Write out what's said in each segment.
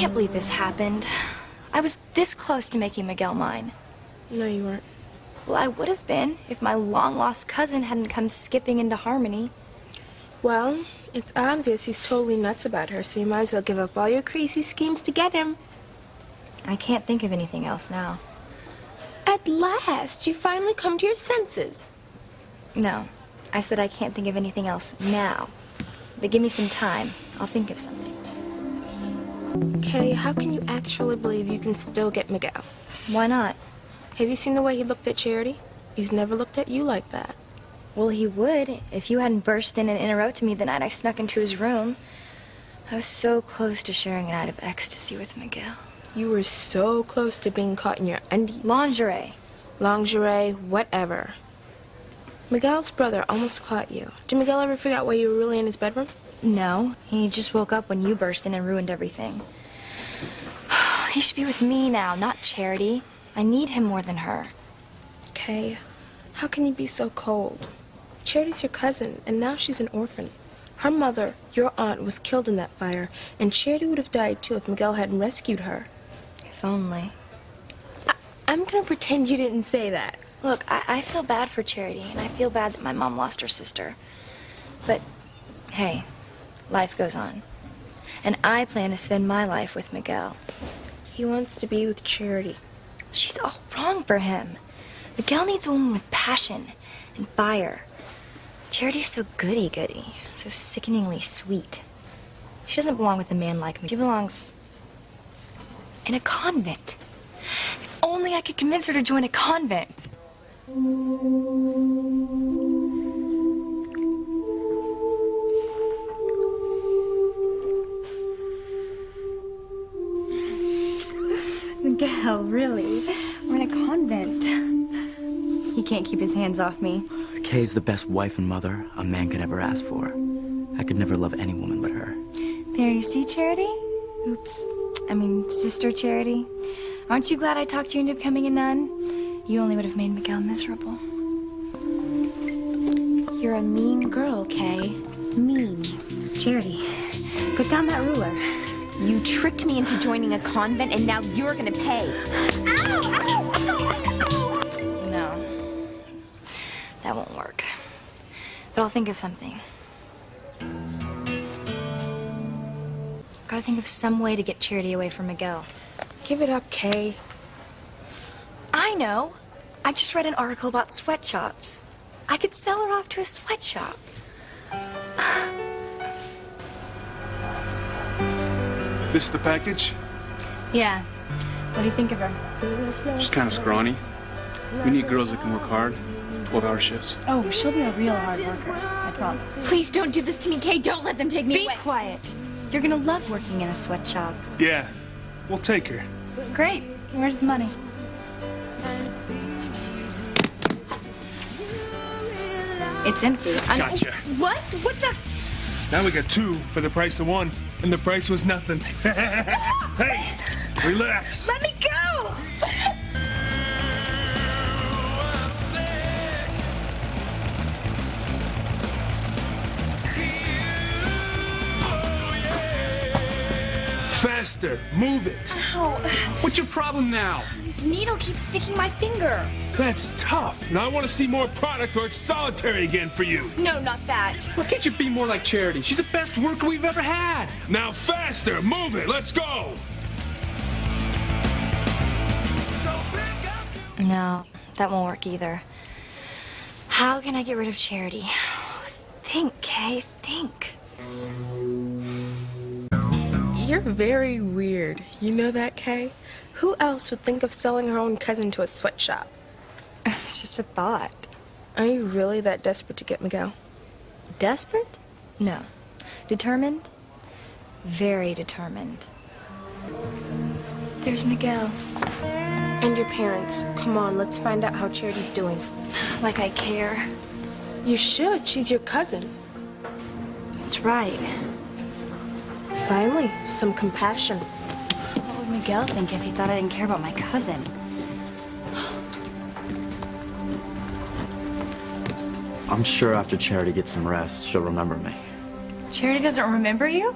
can't believe this happened. I was this close to making Miguel mine. No, you weren't. Well, I would have been if my long-lost cousin hadn't come skipping into Harmony. Well, it's obvious he's totally nuts about her, so you might as well give up all your crazy schemes to get him. I can't think of anything else now. At last, you finally come to your senses. No, I said I can't think of anything else now. But give me some time. I'll think of something. Kay, how can you actually believe you can still get Miguel? Why not? Have you seen the way he looked at Charity? He's never looked at you like that. Well, he would if you hadn't burst in and interrupted me the night I snuck into his room. I was so close to sharing a night of ecstasy with Miguel. You were so close to being caught in your undies. Lingerie. Lingerie, whatever. Miguel's brother almost caught you. Did Miguel ever figure out why you were really in his bedroom? No, he just woke up when you burst in and ruined everything. He should be with me now, not Charity. I need him more than her. Kay, how can you be so cold? Charity's your cousin, and now she's an orphan. Her mother, your aunt, was killed in that fire, and Charity would have died too if Miguel hadn't rescued her. If only. I'm gonna pretend you didn't say that. Look, I feel bad for Charity, and I feel bad that my mom lost her sister. But, hey, life goes on. And I plan to spend my life with Miguel. He wants to be with Charity. She's all wrong for him. Miguel needs a woman with passion and fire. Charity's so goody-goody, so sickeningly sweet. She doesn't belong with a man like me. She belongs in a convent. If only I could convince her to join a convent. Miguel, really? We're in a convent. He can't keep his hands off me. Kay's the best wife and mother a man could ever ask for. I could never love any woman but her. There, you see, Charity? Oops. I mean, Sister Charity. Aren't you glad I talked you into becoming a nun? You only would have made Miguel miserable. You're a mean girl, Kay. Mean. Charity, put down that ruler. You tricked me into joining a convent, and now you're gonna pay. No, that won't work. But I'll think of something. Gotta think of some way to get Charity away from Miguel. Give it up, Kay. I know. I just read an article about sweatshops. I could sell her off to a sweatshop. This the package? Yeah. What do you think of her? She's kind of scrawny. We need girls that can work hard, 12-hour shifts. Oh, she'll be a real hard worker. I promise. Please don't do this to me, Kay. Don't let them take me Be away. quiet. You're gonna love working in a sweatshop. Yeah, we'll take her. Great. Where's the money? It's empty. Gotcha. What? What the? Now we got two for the price of one, and the price was nothing. Hey, relax. Let me go! Faster, move it. Ow. What's your problem now? This needle keeps sticking my finger. That's tough. Now I want to see more product or it's solitary again for you. No, not that. Why can't you be more like Charity? She's the best worker we've ever had. Now faster, move it, let's go. No, that won't work either. How can I get rid of Charity? Think, Kay, think. You're very weird. You know that, Kay? Who else would think of selling her own cousin to a sweatshop? It's just a thought. Are you really that desperate to get Miguel? Desperate? No. Determined? Very determined. There's Miguel. And your parents. Come on, let's find out how Charity's doing. Like I care. You should. She's your cousin. That's right. Finally, some compassion. What would Miguel think if he thought I didn't care about my cousin? I'm sure after Charity gets some rest, she'll remember me. Charity doesn't remember you?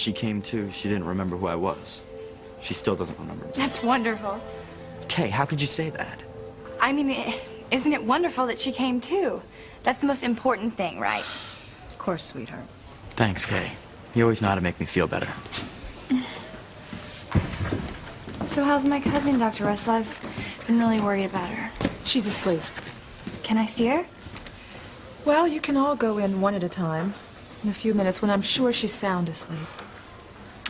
she came to, she didn't remember who I was. She still doesn't remember me. That's wonderful. Kay, how could you say that? I mean, isn't it wonderful that she came too? That's the most important thing, right? Of course, sweetheart. Thanks, Kay. You always know how to make me feel better. So how's my cousin, Dr. Russell? I've been really worried about her. She's asleep. Can I see her? Well, you can all go in one at a time. In a few minutes, when I'm sure she's sound asleep.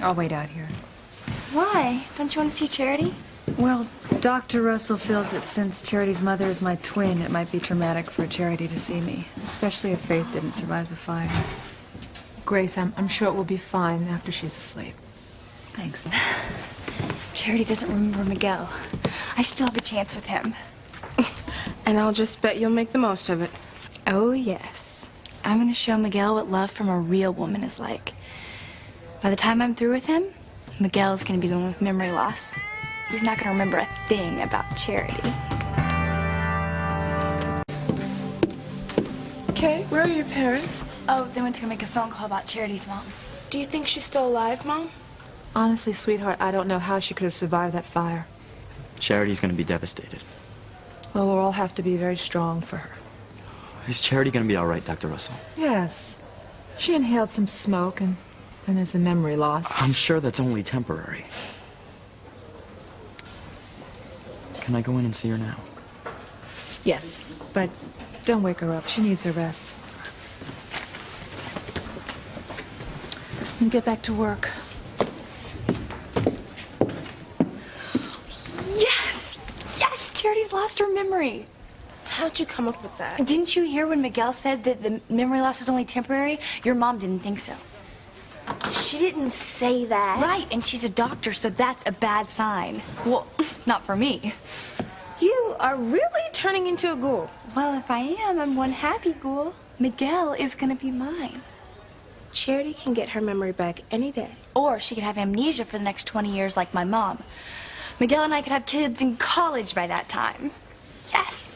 I'll wait out here. Why? Don't you want to see Charity? Well, Dr. Russell feels that since Charity's mother is my twin, it might be traumatic for Charity to see me, especially if Faith didn't survive the fire. Grace, I'm sure it will be fine after she's asleep. Thanks. Charity doesn't remember Miguel. I still have a chance with him. And I'll just bet you'll make the most of it. Oh, yes. I'm going to show Miguel what love from a real woman is like. By the time I'm through with him, Miguel is going to be the one with memory loss. He's not going to remember a thing about Charity. Kay, where are your parents? Oh, they went to go make a phone call about Charity's mom. Do you think she's still alive, Mom? Honestly, sweetheart, I don't know how she could have survived that fire. Charity's gonna be devastated. Well, we'll all have to be very strong for her. Is Charity gonna be all right, Dr. Russell? Yes. She inhaled some smoke, and then there's a memory loss. I'm sure that's only temporary. Can I go in and see her now? Yes, but don't wake her up. She needs her rest. And get back to work. Yes! Yes! Charity's lost her memory. How'd you come up with that? Didn't you hear when Miguel said that the memory loss was only temporary? Your mom didn't think so. She didn't say that. Right, and she's a doctor, so that's a bad sign. Well, not for me. You are really turning into a ghoul. Well, if I am, I'm one happy ghoul. Miguel is gonna be mine. Charity can get her memory back any day. Or she could have amnesia for the next 20 years like my mom. Miguel and I could have kids in college by that time. Yes!